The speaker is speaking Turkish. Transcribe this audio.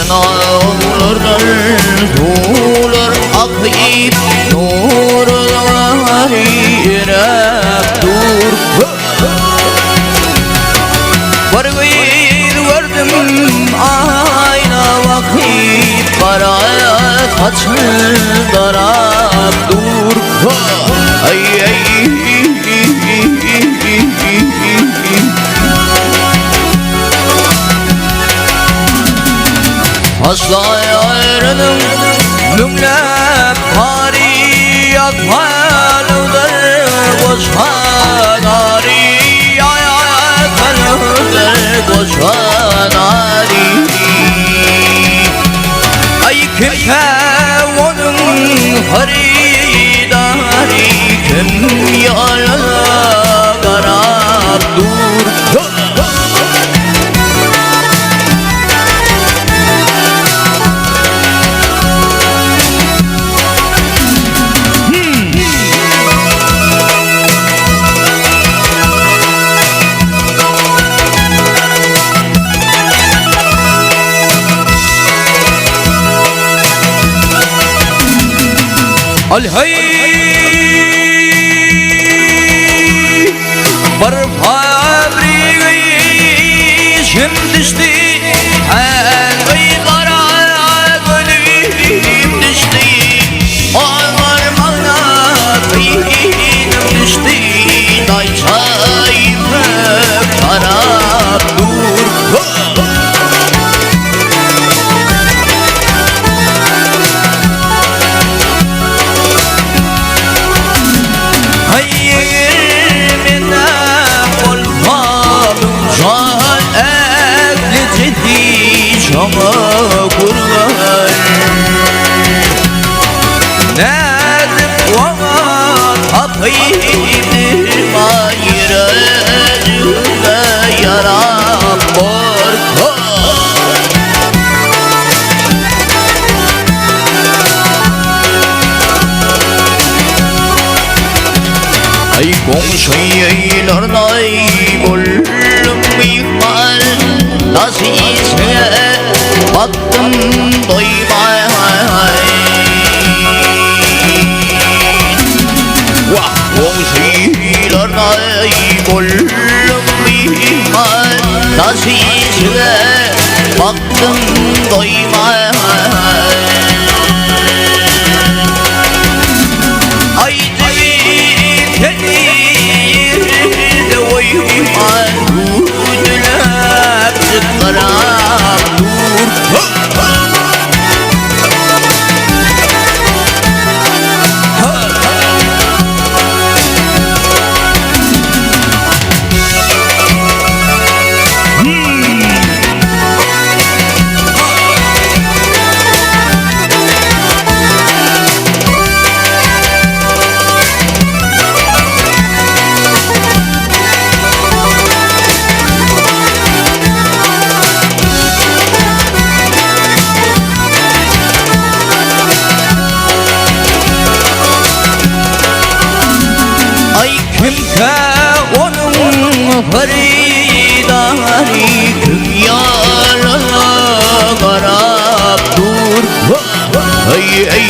Nurlar dolar akıyıp nurlar irep dur. Vargıyır vardım ayna vakit paraya saçın darap dur. Ay ay asla ayrılım nümlep hari yakmalıdır koşanari yakmalıdır koşanari ay kimse onun haridari kim yarına garap dur. Alhay barfabri şimdi her kara gönlüm düştü ağlar bana benim düştü day çayımı karap dur. Şama kurban nedim vaman akıydır mayıracıda yaram korkar. Ay komşuylarına buldum ihmal nasılse baktım doymay vah komşularına buldum ihmal nasılse baktım doymay ay devir kedir oymay güdülep sıkıram dur. Kimse onun haridari kim yarına garap dur. Ay ay